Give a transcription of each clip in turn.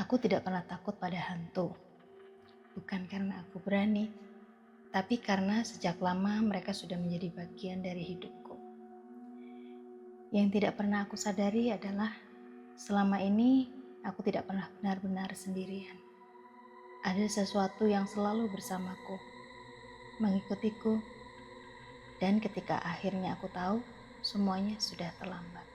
Aku tidak pernah takut pada hantu. Bukan karena aku berani, tapi karena sejak lama mereka sudah menjadi bagian dari hidupku. Yang tidak pernah aku sadari adalah selama ini aku tidak pernah benar-benar sendirian. Ada sesuatu yang selalu bersamaku, mengikutiku, dan ketika akhirnya aku tahu, semuanya sudah terlambat.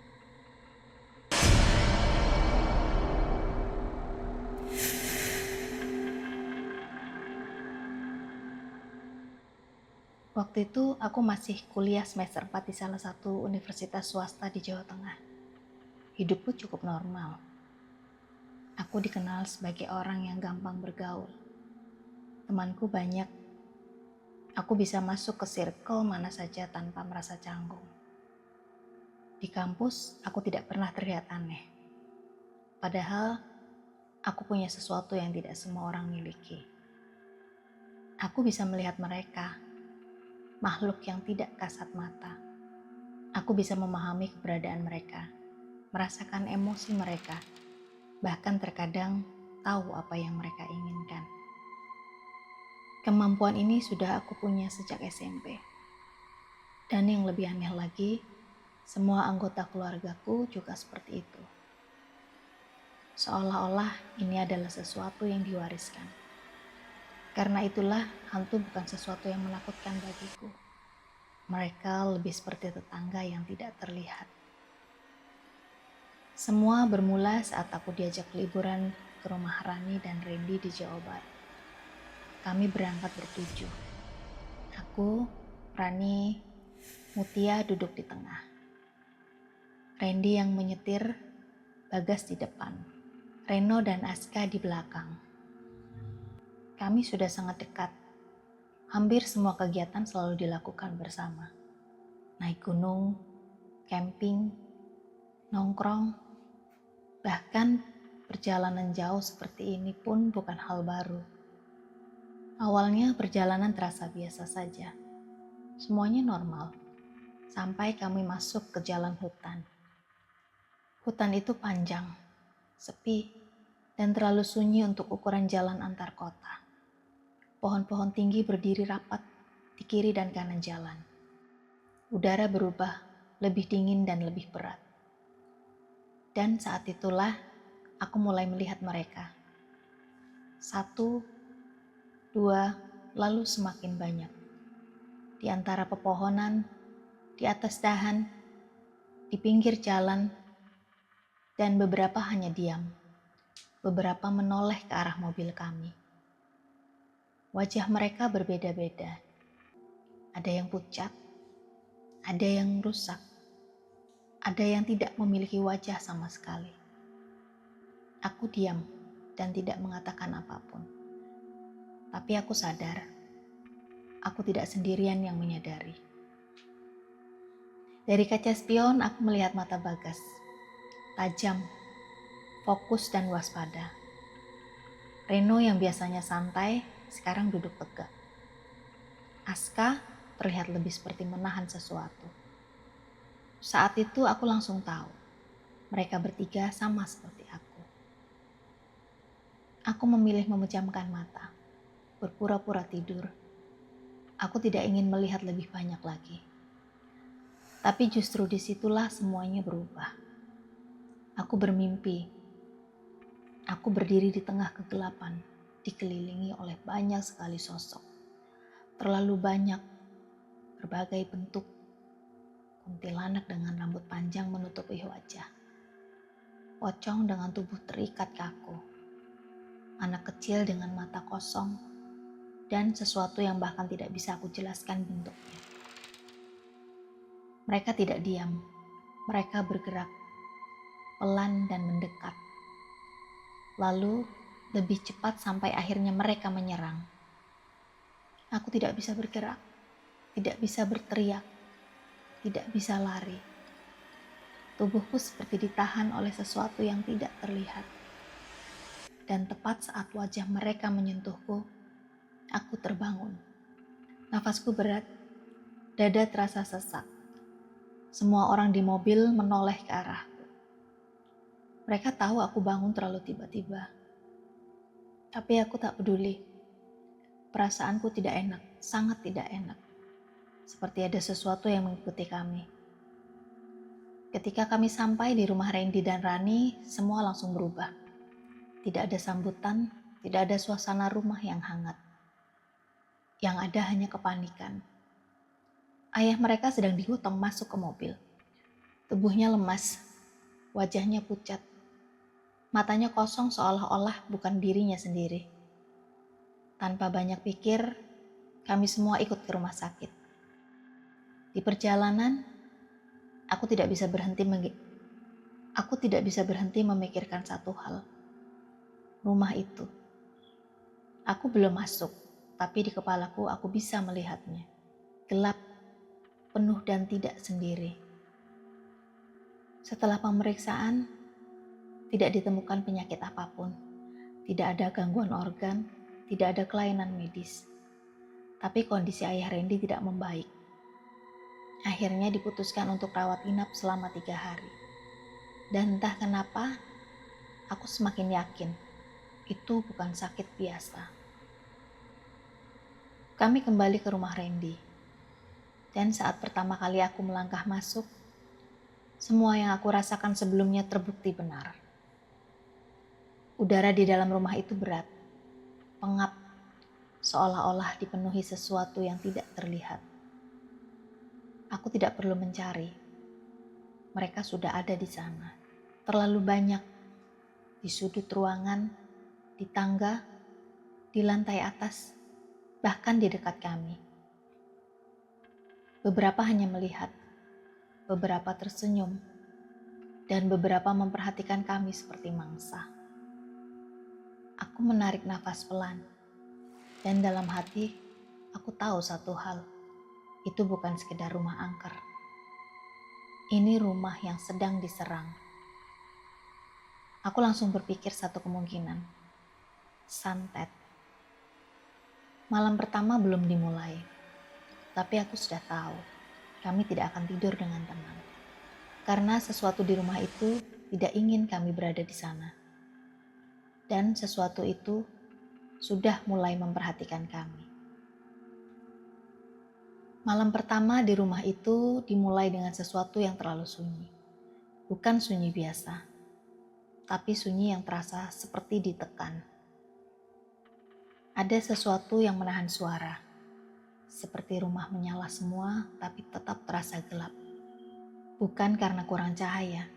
Waktu itu aku masih kuliah semester 4 di salah satu universitas swasta di Jawa Tengah. Hidupku cukup normal. Aku dikenal sebagai orang yang gampang bergaul. Temanku banyak. Aku bisa masuk ke circle mana saja tanpa merasa canggung. Di kampus, aku tidak pernah terlihat aneh. Padahal, aku punya sesuatu yang tidak semua orang miliki. Aku bisa melihat mereka, makhluk yang tidak kasat mata. Aku bisa memahami keberadaan mereka, merasakan emosi mereka, bahkan terkadang tahu apa yang mereka inginkan. Kemampuan ini sudah aku punya sejak SMP. Dan yang lebih aneh lagi, semua anggota keluargaku juga seperti itu. Seolah-olah ini adalah sesuatu yang diwariskan. Karena itulah hantu bukan sesuatu yang menakutkan bagiku. Mereka lebih seperti tetangga yang tidak terlihat. Semua bermula saat aku diajak liburan ke rumah Rani dan Randy di Jawa Barat. Kami berangkat bertujuh. Aku, Rani, Mutia duduk di tengah. Randy yang menyetir, Bagas di depan. Reno dan Aska di belakang. Kami sudah sangat dekat. Hampir semua kegiatan selalu dilakukan bersama. Naik gunung, camping, nongkrong, bahkan perjalanan jauh seperti ini pun bukan hal baru. Awalnya perjalanan terasa biasa saja. Semuanya normal. Sampai kami masuk ke jalan hutan. Hutan itu panjang, sepi, dan terlalu sunyi untuk ukuran jalan antar kota. Pohon-pohon tinggi berdiri rapat di kiri dan kanan jalan. Udara berubah lebih dingin dan lebih berat. Dan saat itulah aku mulai melihat mereka. 1, 2, lalu semakin banyak. Di antara pepohonan, di atas dahan, di pinggir jalan, dan beberapa hanya diam. Beberapa menoleh ke arah mobil kami. Wajah mereka berbeda-beda. Ada yang pucat, ada yang rusak, ada yang tidak memiliki wajah sama sekali. Aku diam dan tidak mengatakan apapun. Tapi aku sadar, aku tidak sendirian yang menyadari. Dari kaca spion aku melihat mata Bagas. Tajam, fokus dan waspada. Reno yang biasanya santai, sekarang duduk tegak. Aska terlihat lebih seperti menahan sesuatu. Saat itu aku langsung tahu, mereka bertiga sama seperti aku. Aku memilih memejamkan mata, berpura-pura tidur. Aku tidak ingin melihat lebih banyak lagi. Tapi justru disitulah semuanya berubah. Aku bermimpi. Aku berdiri di tengah kegelapan, dikelilingi oleh banyak sekali sosok. Terlalu banyak, berbagai bentuk. Kuntilanak dengan rambut panjang menutupi wajah. Pocong dengan tubuh terikat kaku. Anak kecil dengan mata kosong. Dan sesuatu yang bahkan tidak bisa aku jelaskan bentuknya. Mereka tidak diam. Mereka bergerak. Pelan dan mendekat. Lalu lebih cepat sampai akhirnya mereka menyerang. Aku tidak bisa bergerak, tidak bisa berteriak, tidak bisa lari. Tubuhku seperti ditahan oleh sesuatu yang tidak terlihat. Dan tepat saat wajah mereka menyentuhku, aku terbangun. Nafasku berat, dada terasa sesak. Semua orang di mobil menoleh ke arahku. Mereka tahu aku bangun terlalu tiba-tiba. Tapi aku tak peduli. Perasaanku tidak enak, sangat tidak enak. Seperti ada sesuatu yang mengikuti kami. Ketika kami sampai di rumah Randy dan Rani, semua langsung berubah. Tidak ada sambutan, tidak ada suasana rumah yang hangat. Yang ada hanya kepanikan. Ayah mereka sedang digotong masuk ke mobil. Tubuhnya lemas, wajahnya pucat. Matanya kosong seolah-olah bukan dirinya sendiri. Tanpa banyak pikir, kami semua ikut ke rumah sakit. Di perjalanan, aku tidak bisa berhenti memikirkan satu hal. Rumah itu. Aku belum masuk, tapi di kepalaku aku bisa melihatnya. Gelap, penuh dan tidak sendiri. Setelah pemeriksaan, tidak ditemukan penyakit apapun. Tidak ada gangguan organ, tidak ada kelainan medis. Tapi kondisi ayah Randy tidak membaik. Akhirnya diputuskan untuk rawat inap selama 3 hari. Dan entah kenapa, aku semakin yakin itu bukan sakit biasa. Kami kembali ke rumah Randy. Dan saat pertama kali aku melangkah masuk, semua yang aku rasakan sebelumnya terbukti benar. Udara di dalam rumah itu berat, pengap, seolah-olah dipenuhi sesuatu yang tidak terlihat. Aku tidak perlu mencari. Mereka sudah ada di sana. Terlalu banyak. Di sudut ruangan, di tangga, di lantai atas, bahkan di dekat kami. Beberapa hanya melihat, beberapa tersenyum, dan beberapa memperhatikan kami seperti mangsa. Aku menarik nafas pelan, dan dalam hati aku tahu satu hal. Itu bukan sekedar rumah angker. Ini rumah yang sedang diserang. Aku langsung berpikir satu kemungkinan. Santet. Malam pertama belum dimulai. Tapi aku sudah tahu, kami tidak akan tidur dengan tenang. Karena sesuatu di rumah itu tidak ingin kami berada di sana. Dan sesuatu itu sudah mulai memperhatikan kami. Malam pertama di rumah itu dimulai dengan sesuatu yang terlalu sunyi. Bukan sunyi biasa, tapi sunyi yang terasa seperti ditekan. Ada sesuatu yang menahan suara, seperti rumah menyala semua tapi tetap terasa gelap. Bukan karena kurang cahaya,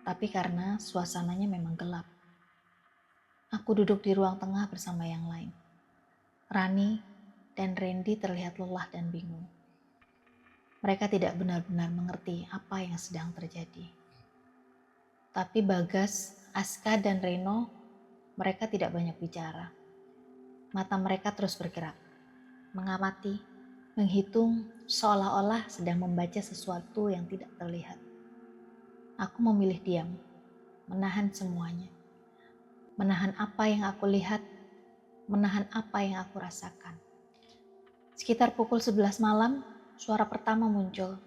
tapi karena suasananya memang gelap. Aku duduk di ruang tengah bersama yang lain. Rani dan Randy terlihat lelah dan bingung. Mereka tidak benar-benar mengerti apa yang sedang terjadi. Tapi Bagas, Aska, dan Reno, mereka tidak banyak bicara. Mata mereka terus bergerak, mengamati, menghitung, seolah-olah sedang membaca sesuatu yang tidak terlihat. Aku memilih diam, menahan semuanya. Menahan apa yang aku lihat, menahan apa yang aku rasakan. Sekitar pukul 11 malam, suara pertama muncul.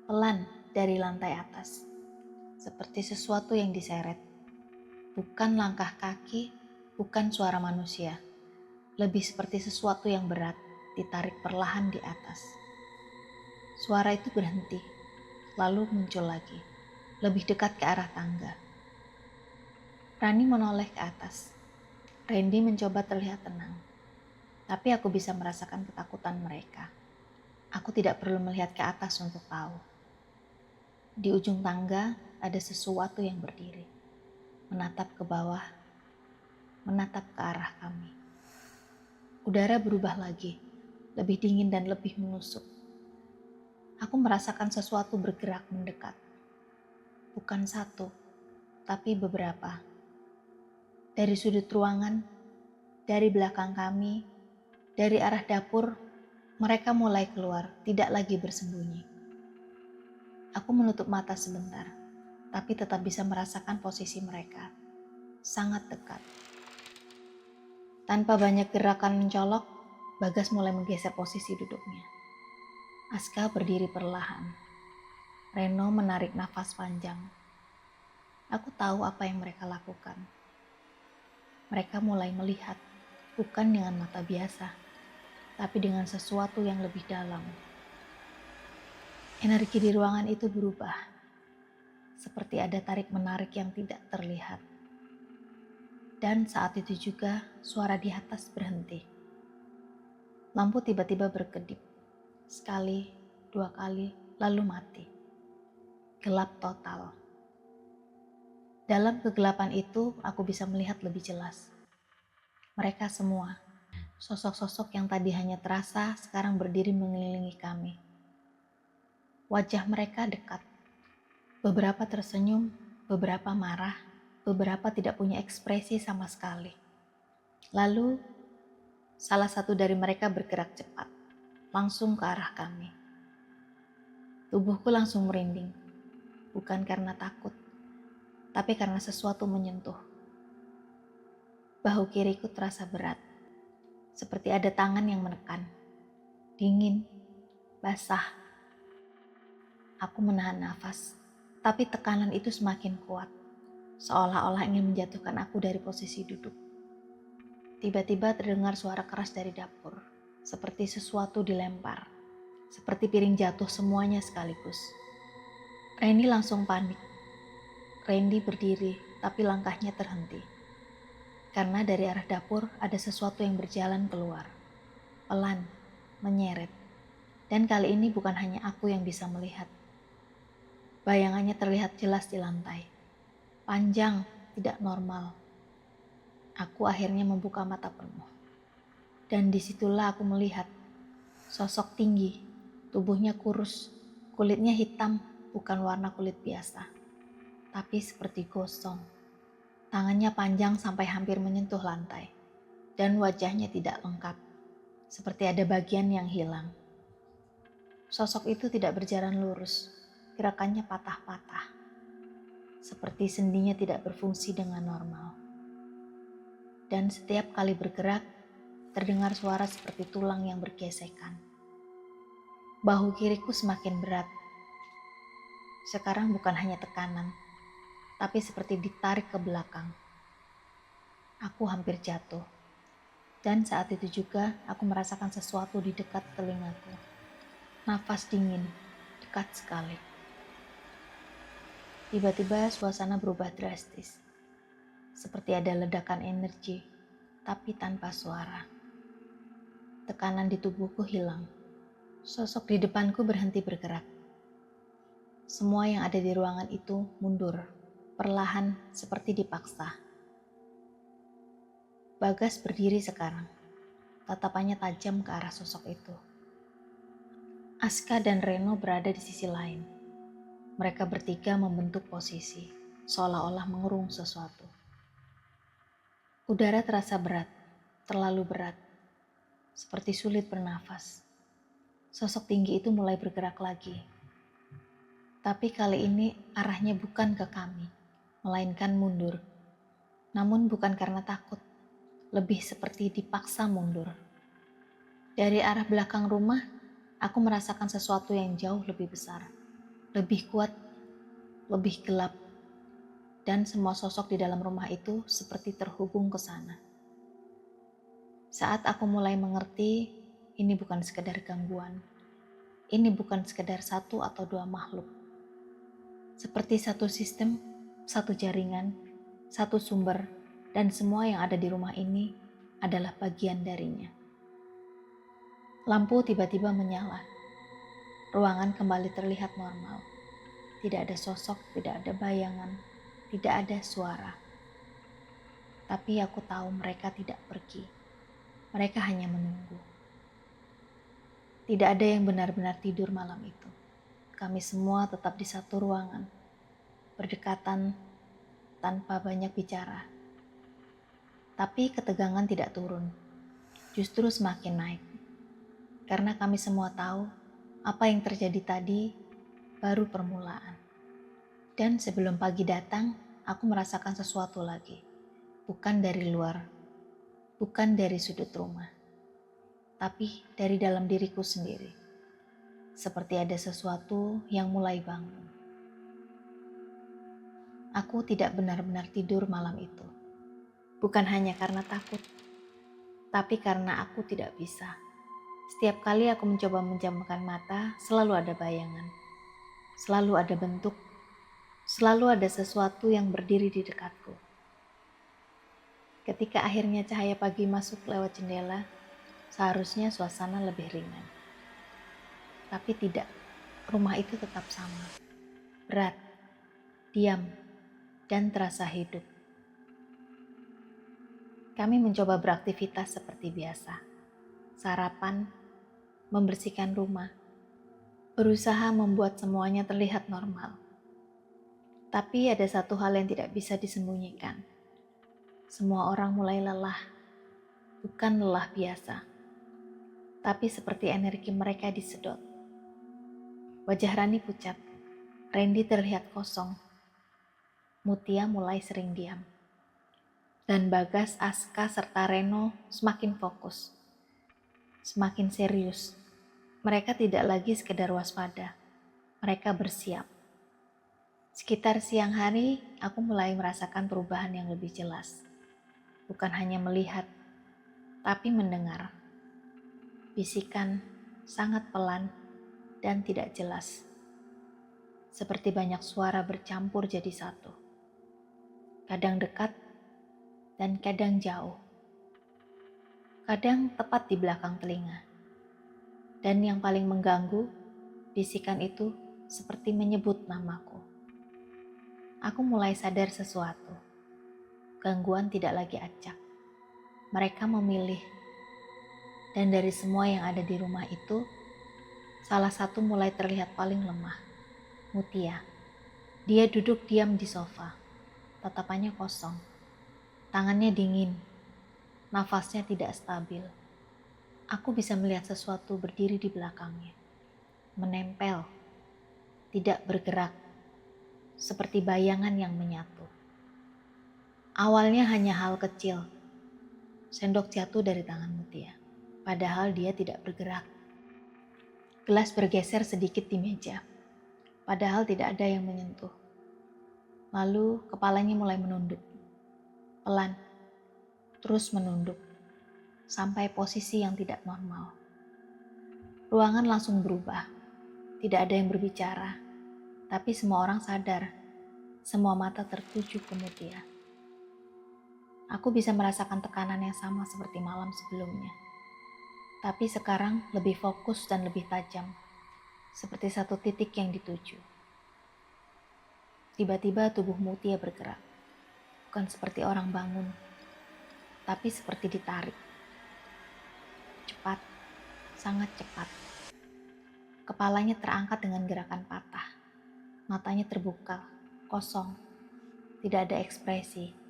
Pelan dari lantai atas. Seperti sesuatu yang diseret. Bukan langkah kaki, bukan suara manusia. Lebih seperti sesuatu yang berat, ditarik perlahan di atas. Suara itu berhenti, lalu muncul lagi. Lebih dekat ke arah tangga. Rani menoleh ke atas. Randy mencoba terlihat tenang. Tapi aku bisa merasakan ketakutan mereka. Aku tidak perlu melihat ke atas untuk tahu. Di ujung tangga ada sesuatu yang berdiri. Menatap ke bawah, menatap ke arah kami. Udara berubah lagi, lebih dingin dan lebih menusuk. Aku merasakan sesuatu bergerak mendekat. Bukan satu, tapi beberapa. Dari sudut ruangan, dari belakang kami, dari arah dapur, mereka mulai keluar, tidak lagi bersembunyi. Aku menutup mata sebentar, tapi tetap bisa merasakan posisi mereka. Sangat dekat. Tanpa banyak gerakan mencolok, Bagas mulai menggeser posisi duduknya. Aska berdiri perlahan. Reno menarik nafas panjang. Aku tahu apa yang mereka lakukan. Mereka mulai melihat, bukan dengan mata biasa, tapi dengan sesuatu yang lebih dalam. Energi di ruangan itu berubah, seperti ada tarik-menarik yang tidak terlihat. Dan saat itu juga suara di atas berhenti. Lampu tiba-tiba berkedip, sekali, dua kali, lalu mati. Gelap total. Dalam kegelapan itu, aku bisa melihat lebih jelas. Mereka semua, sosok-sosok yang tadi hanya terasa, sekarang berdiri mengelilingi kami. Wajah mereka dekat. Beberapa tersenyum, beberapa marah, beberapa tidak punya ekspresi sama sekali. Lalu, salah satu dari mereka bergerak cepat, langsung ke arah kami. Tubuhku langsung merinding, bukan karena takut, tapi karena sesuatu menyentuh. Bahu kiriku terasa berat, seperti ada tangan yang menekan. Dingin, basah. Aku menahan nafas, tapi tekanan itu semakin kuat, seolah-olah ingin menjatuhkan aku dari posisi duduk. Tiba-tiba terdengar suara keras dari dapur, seperti sesuatu dilempar, seperti piring jatuh semuanya sekaligus. Reni langsung panik. Randy berdiri, tapi langkahnya terhenti. Karena dari arah dapur ada sesuatu yang berjalan keluar. Pelan, menyeret. Dan kali ini bukan hanya aku yang bisa melihat. Bayangannya terlihat jelas di lantai. Panjang, tidak normal. Aku akhirnya membuka mata penuh. Dan disitulah aku melihat sosok tinggi, tubuhnya kurus, kulitnya hitam, bukan warna kulit biasa, tapi seperti gosong. Tangannya panjang sampai hampir menyentuh lantai, dan wajahnya tidak lengkap, seperti ada bagian yang hilang. Sosok itu tidak berjalan lurus, gerakannya patah-patah, seperti sendinya tidak berfungsi dengan normal. Dan setiap kali bergerak, terdengar suara seperti tulang yang bergesekan. Bahu kiriku semakin berat. Sekarang bukan hanya tekanan, tapi seperti ditarik ke belakang. Aku hampir jatuh. Dan saat itu juga aku merasakan sesuatu di dekat telingaku. Nafas dingin, dekat sekali. Tiba-tiba suasana berubah drastis. Seperti ada ledakan energi, tapi tanpa suara. Tekanan di tubuhku hilang. Sosok di depanku berhenti bergerak. Semua yang ada di ruangan itu mundur, perlahan seperti dipaksa. Bagas berdiri sekarang, tatapannya tajam ke arah sosok itu. Aska dan Reno berada di sisi lain. Mereka bertiga membentuk posisi, seolah-olah mengurung sesuatu. Udara terasa berat, terlalu berat, seperti sulit bernafas. Sosok tinggi itu mulai bergerak lagi. Tapi kali ini arahnya bukan ke kami, melainkan mundur. Namun bukan karena takut, lebih seperti dipaksa mundur. Dari arah belakang rumah, aku merasakan sesuatu yang jauh lebih besar, lebih kuat, lebih gelap, dan semua sosok di dalam rumah itu seperti terhubung ke sana. Saat aku mulai mengerti, ini bukan sekedar gangguan. Ini bukan sekedar satu atau dua makhluk. Seperti satu sistem, satu jaringan, satu sumber, dan semua yang ada di rumah ini adalah bagian darinya. Lampu tiba-tiba menyala. Ruangan kembali terlihat normal. Tidak ada sosok, tidak ada bayangan, tidak ada suara. Tapi aku tahu mereka tidak pergi. Mereka hanya menunggu. Tidak ada yang benar-benar tidur malam itu. Kami semua tetap di satu ruangan, berdekatan tanpa banyak bicara. Tapi ketegangan tidak turun, justru semakin naik. Karena kami semua tahu apa yang terjadi tadi baru permulaan. Dan sebelum pagi datang, aku merasakan sesuatu lagi. Bukan dari luar, bukan dari sudut rumah, tapi dari dalam diriku sendiri. Seperti ada sesuatu yang mulai bangun. Aku tidak benar-benar tidur malam itu. Bukan hanya karena takut, tapi karena aku tidak bisa. Setiap kali aku mencoba menjamkan mata, selalu ada bayangan. Selalu ada bentuk, selalu ada sesuatu yang berdiri di dekatku. Ketika akhirnya cahaya pagi masuk lewat jendela, seharusnya suasana lebih ringan. Tapi tidak, rumah itu tetap sama. Berat, diam, dan terasa hidup. Kami mencoba beraktivitas seperti biasa. Sarapan, membersihkan rumah, berusaha membuat semuanya terlihat normal. Tapi ada satu hal yang tidak bisa disembunyikan. Semua orang mulai lelah, bukan lelah biasa, tapi seperti energi mereka disedot. Wajah Rani pucat, Randy terlihat kosong, Mutia mulai sering diam. Dan Bagas, Aska, serta Reno semakin fokus, semakin serius. Mereka tidak lagi sekedar waspada, mereka bersiap. Sekitar siang hari, aku mulai merasakan perubahan yang lebih jelas. Bukan hanya melihat, tapi mendengar. Bisikan sangat pelan dan tidak jelas. Seperti banyak suara bercampur jadi satu. Kadang dekat dan kadang jauh. Kadang tepat di belakang telinga. Dan yang paling mengganggu, bisikan itu seperti menyebut namaku. Aku mulai sadar sesuatu. Gangguan tidak lagi acak. Mereka memilih. Dan dari semua yang ada di rumah itu, salah satu mulai terlihat paling lemah. Mutia. Dia duduk diam di sofa. Tatapannya kosong. Tangannya dingin. Nafasnya tidak stabil. Aku bisa melihat sesuatu berdiri di belakangnya. Menempel. Tidak bergerak. Seperti bayangan yang menyatu. Awalnya hanya hal kecil. Sendok jatuh dari tangan Mutia. Padahal dia tidak bergerak. Gelas bergeser sedikit di meja. Padahal tidak ada yang menyentuh. Lalu kepalanya mulai menunduk. Pelan. Terus menunduk. Sampai posisi yang tidak normal. Ruangan langsung berubah. Tidak ada yang berbicara. Tapi semua orang sadar. Semua mata tertuju ke Mutia. Aku bisa merasakan tekanan yang sama seperti malam sebelumnya. Tapi sekarang lebih fokus dan lebih tajam. Seperti satu titik yang dituju. Tiba-tiba tubuh Mutia bergerak. Bukan seperti orang bangun. Tapi seperti ditarik. Cepat. Sangat cepat. Kepalanya terangkat dengan gerakan patah. Matanya terbuka. Kosong. Tidak ada ekspresi.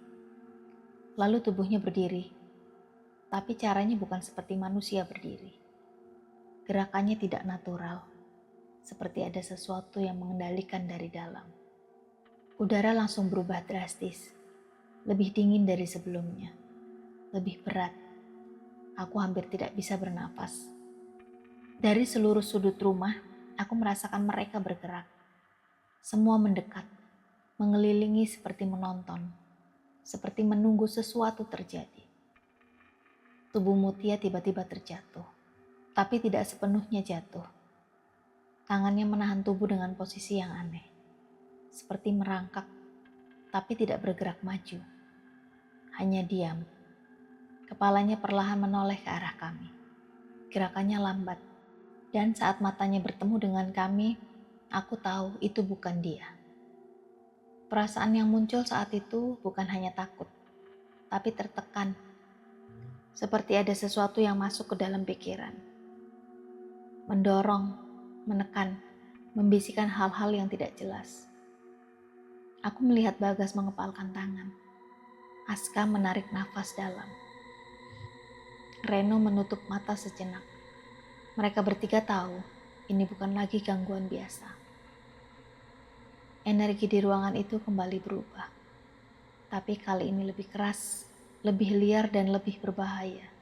Lalu tubuhnya berdiri, tapi caranya bukan seperti manusia berdiri. Gerakannya tidak natural, seperti ada sesuatu yang mengendalikan dari dalam. Udara langsung berubah drastis, lebih dingin dari sebelumnya, lebih berat. Aku hampir tidak bisa bernapas. Dari seluruh sudut rumah, aku merasakan mereka bergerak. Semua mendekat, mengelilingi seperti menonton. Seperti menunggu sesuatu terjadi. Tubuh Mutia tiba-tiba terjatuh, tapi tidak sepenuhnya jatuh. Tangannya menahan tubuh dengan posisi yang aneh, seperti merangkak, tapi tidak bergerak maju. Hanya diam. Kepalanya perlahan menoleh ke arah kami. Gerakannya lambat, dan saat matanya bertemu dengan kami, aku tahu itu bukan dia. Perasaan yang muncul saat itu bukan hanya takut, tapi tertekan. Seperti ada sesuatu yang masuk ke dalam pikiran. Mendorong, menekan, membisikkan hal-hal yang tidak jelas. Aku melihat Bagas mengepalkan tangan. Aska menarik nafas dalam. Reno menutup mata sejenak. Mereka bertiga tahu ini bukan lagi gangguan biasa. Energi di ruangan itu kembali berubah. Tapi kali ini lebih keras, lebih liar dan lebih berbahaya.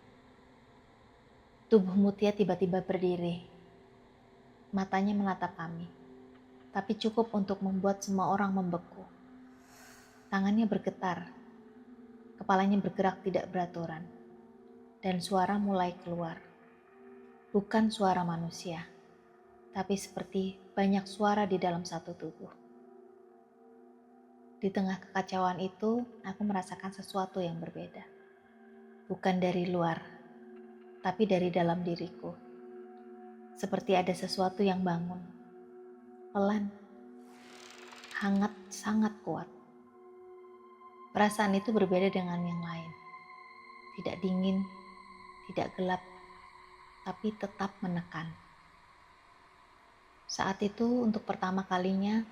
Tubuh Mutia tiba-tiba berdiri. Matanya menatap kami. Tapi cukup untuk membuat semua orang membeku. Tangannya bergetar. kepalanya bergerak tidak beraturan, dan suara mulai keluar. Bukan suara manusia, tapi seperti banyak suara di dalam satu tubuh. Di tengah kekacauan itu, aku merasakan sesuatu yang berbeda. Bukan dari luar, tapi dari dalam diriku. Seperti ada sesuatu yang bangun. Pelan, hangat, sangat kuat. Perasaan itu berbeda dengan yang lain. Tidak dingin, tidak gelap, tapi tetap menekan. Saat itu, untuk pertama kalinya,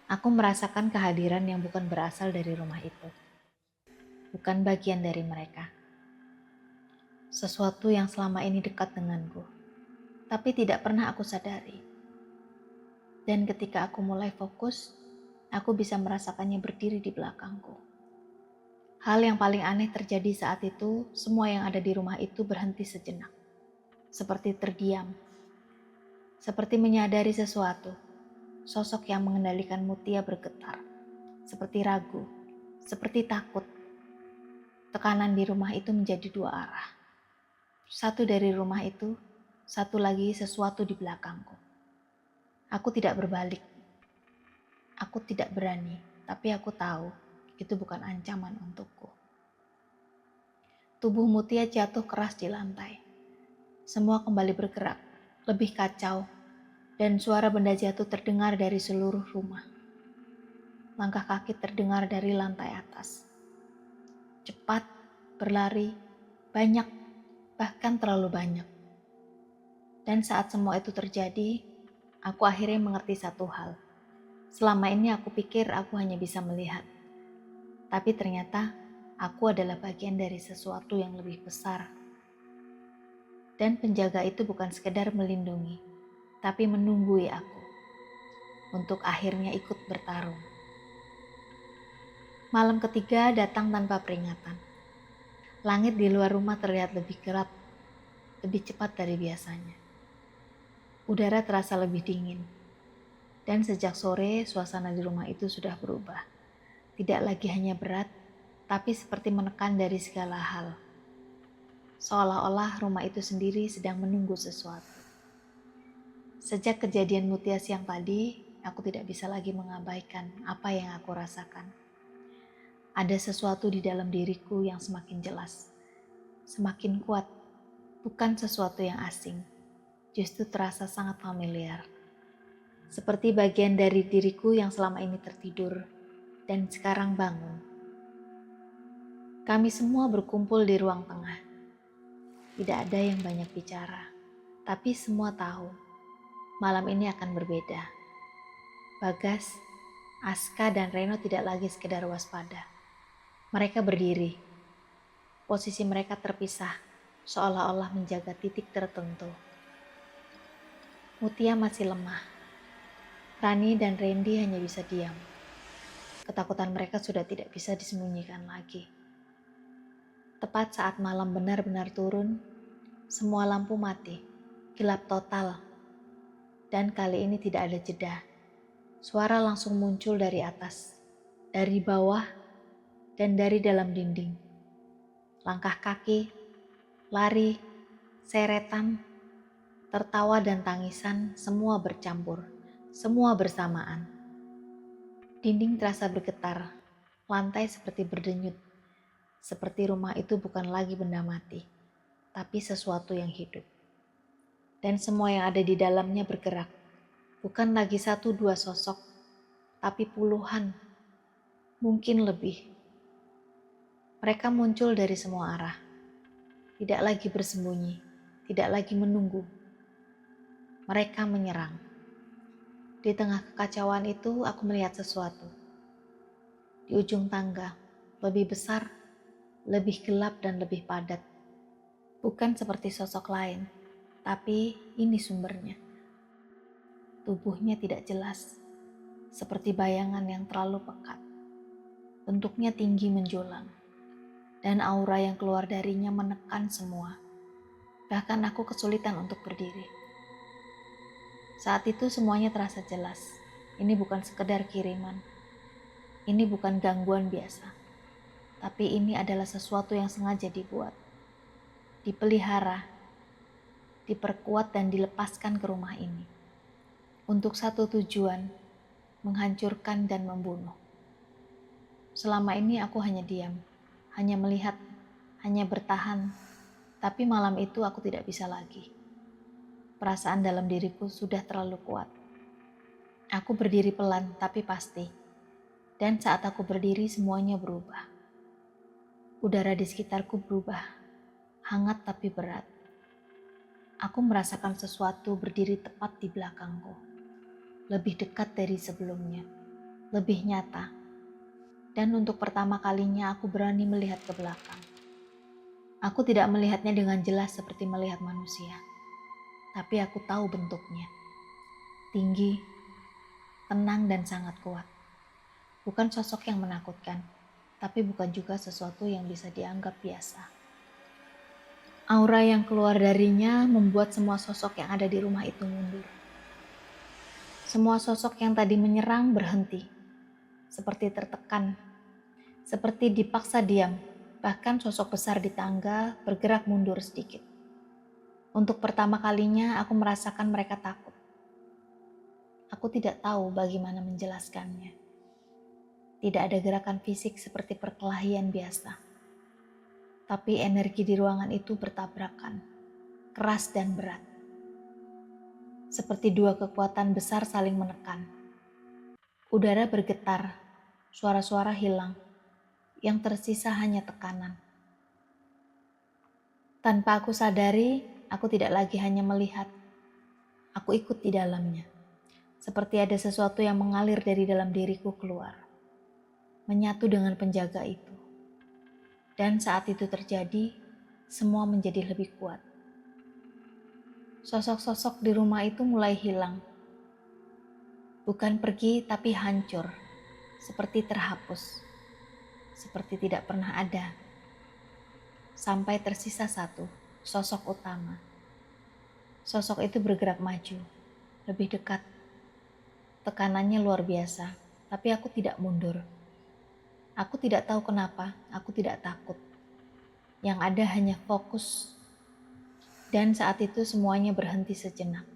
aku merasakan kehadiran yang bukan berasal dari rumah itu. Bukan bagian dari mereka. Sesuatu yang selama ini dekat denganku, tapi tidak pernah aku sadari. Dan ketika aku mulai fokus, aku bisa merasakannya berdiri di belakangku. Hal yang paling aneh terjadi saat itu, semua yang ada di rumah itu berhenti sejenak. Seperti terdiam. Seperti menyadari sesuatu. Sosok yang mengendalikan Mutia bergetar. Seperti ragu. Seperti takut. Tekanan di rumah itu menjadi dua arah. Satu dari rumah itu, satu lagi sesuatu di belakangku. Aku tidak berbalik. Aku tidak berani, tapi aku tahu itu bukan ancaman untukku. Tubuh Mutia jatuh keras di lantai. Semua kembali bergerak, lebih kacau, dan suara benda jatuh terdengar dari seluruh rumah. Langkah kaki terdengar dari lantai atas. Cepat, berlari, banyak, bahkan terlalu banyak. Dan saat semua itu terjadi, aku akhirnya mengerti satu hal. Selama ini aku pikir aku hanya bisa melihat. Tapi ternyata aku adalah bagian dari sesuatu yang lebih besar. Dan penjaga itu bukan sekedar melindungi, tapi menunggui aku untuk akhirnya ikut bertarung. Malam ketiga datang tanpa peringatan. Langit di luar rumah terlihat lebih gelap, lebih cepat dari biasanya. Udara terasa lebih dingin. Dan sejak sore, suasana di rumah itu sudah berubah. Tidak lagi hanya berat, tapi seperti menekan dari segala hal. Seolah-olah rumah itu sendiri sedang menunggu sesuatu. Sejak kejadian Mutia siang tadi, aku tidak bisa lagi mengabaikan apa yang aku rasakan. Ada sesuatu di dalam diriku yang semakin jelas, semakin kuat, bukan sesuatu yang asing, justru terasa sangat familiar. Seperti bagian dari diriku yang selama ini tertidur dan sekarang bangun. Kami semua berkumpul di ruang tengah. Tidak ada yang banyak bicara, tapi semua tahu malam ini akan berbeda. Bagas, Aska, dan Reno tidak lagi sekedar waspada. Mereka berdiri. Posisi mereka terpisah, seolah-olah menjaga titik tertentu. Mutia masih lemah. Rani dan Randy hanya bisa diam. Ketakutan mereka sudah tidak bisa disembunyikan lagi. Tepat saat malam benar-benar turun, semua lampu mati, gelap total. Dan kali ini tidak ada jeda. Suara langsung muncul dari atas, dari bawah, dan dari dalam dinding. Langkah kaki, lari, seretan, tertawa dan tangisan semua bercampur. Semua bersamaan. Dinding terasa bergetar, lantai seperti berdenyut. Seperti rumah itu bukan lagi benda mati, tapi sesuatu yang hidup. Dan semua yang ada di dalamnya bergerak. Bukan lagi satu dua sosok, tapi puluhan, mungkin lebih. Mereka muncul dari semua arah. Tidak lagi bersembunyi, tidak lagi menunggu. Mereka menyerang. Di tengah kekacauan itu, aku melihat sesuatu. Di ujung tangga, lebih besar, lebih gelap dan lebih padat. Bukan seperti sosok lain, tapi ini sumbernya. Tubuhnya tidak jelas, seperti bayangan yang terlalu pekat. Bentuknya tinggi menjulang, dan aura yang keluar darinya menekan semua. Bahkan aku kesulitan untuk berdiri. Saat itu semuanya terasa jelas. Ini bukan sekedar kiriman. Ini bukan gangguan biasa. Tapi ini adalah sesuatu yang sengaja dibuat, dipelihara, diperkuat dan dilepaskan ke rumah ini. Untuk satu tujuan, menghancurkan dan membunuh. Selama ini aku hanya diam, hanya melihat, hanya bertahan. Tapi malam itu aku tidak bisa lagi. Perasaan dalam diriku sudah terlalu kuat. Aku berdiri pelan tapi pasti. Dan saat aku berdiri semuanya berubah. Udara di sekitarku berubah, hangat tapi berat. Aku merasakan sesuatu berdiri tepat di belakangku. Lebih dekat dari sebelumnya, lebih nyata. Dan untuk pertama kalinya aku berani melihat ke belakang. Aku tidak melihatnya dengan jelas seperti melihat manusia. Tapi aku tahu bentuknya. Tinggi, tenang dan sangat kuat. Bukan sosok yang menakutkan, tapi bukan juga sesuatu yang bisa dianggap biasa. Aura yang keluar darinya membuat semua sosok yang ada di rumah itu mundur. Semua sosok yang tadi menyerang berhenti, seperti tertekan, seperti dipaksa diam. Bahkan sosok besar di tangga bergerak mundur sedikit. Untuk pertama kalinya aku merasakan mereka takut. Aku tidak tahu bagaimana menjelaskannya. Tidak ada gerakan fisik seperti perkelahian biasa. Tapi energi di ruangan itu bertabrakan, keras dan berat. Seperti dua kekuatan besar saling menekan. Udara bergetar, suara-suara hilang. Yang tersisa hanya tekanan. Tanpa aku sadari, aku tidak lagi hanya melihat. Aku ikut di dalamnya. Seperti ada sesuatu yang mengalir dari dalam diriku keluar. Menyatu dengan penjaga itu. Dan saat itu terjadi, semua menjadi lebih kuat. Sosok-sosok di rumah itu mulai hilang. Bukan pergi, tapi hancur. Seperti terhapus. Seperti tidak pernah ada. Sampai tersisa satu, sosok utama. Sosok itu bergerak maju, lebih dekat. Tekanannya luar biasa, tapi aku tidak mundur. Aku tidak tahu kenapa, aku tidak takut. Yang ada hanya fokus. Dan saat itu semuanya berhenti sejenak.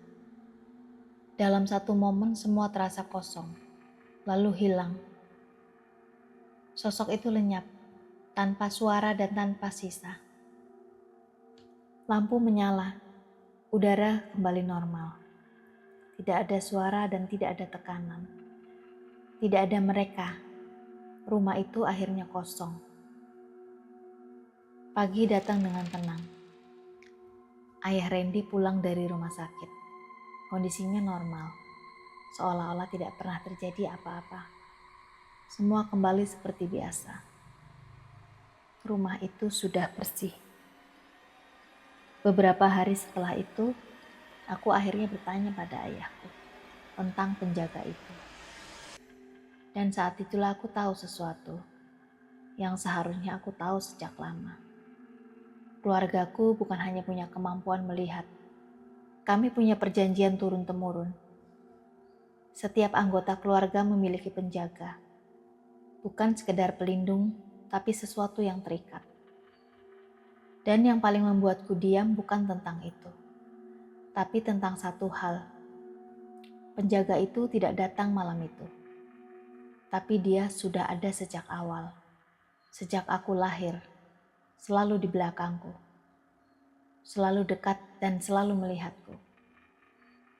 Dalam satu momen semua terasa kosong, lalu hilang. Sosok itu lenyap, tanpa suara dan tanpa sisa. Lampu menyala, udara kembali normal. Tidak ada suara dan tidak ada tekanan. Tidak ada mereka. Rumah itu akhirnya kosong. Pagi datang dengan tenang. Ayah Randy pulang dari rumah sakit. Kondisinya normal, seolah-olah tidak pernah terjadi apa-apa. Semua kembali seperti biasa. Rumah itu sudah bersih. Beberapa hari setelah itu, aku akhirnya bertanya pada ayahku tentang penjaga itu. Dan saat itulah aku tahu sesuatu yang seharusnya aku tahu sejak lama. Keluargaku bukan hanya punya kemampuan melihat. Kami punya perjanjian turun-temurun. Setiap anggota keluarga memiliki penjaga. Bukan sekedar pelindung, tapi sesuatu yang terikat. Dan yang paling membuatku diam bukan tentang itu, tapi tentang satu hal. Penjaga itu tidak datang malam itu, tapi dia sudah ada sejak awal. Sejak aku lahir, selalu di belakangku, selalu dekat dan selalu melihatku.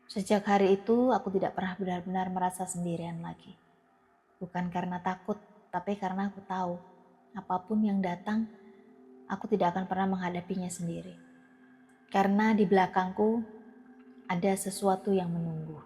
Sejak hari itu, aku tidak pernah benar-benar merasa sendirian lagi. Bukan karena takut, tapi karena aku tahu, apapun yang datang, aku tidak akan pernah menghadapinya sendiri. Karena di belakangku, ada sesuatu yang menunggu.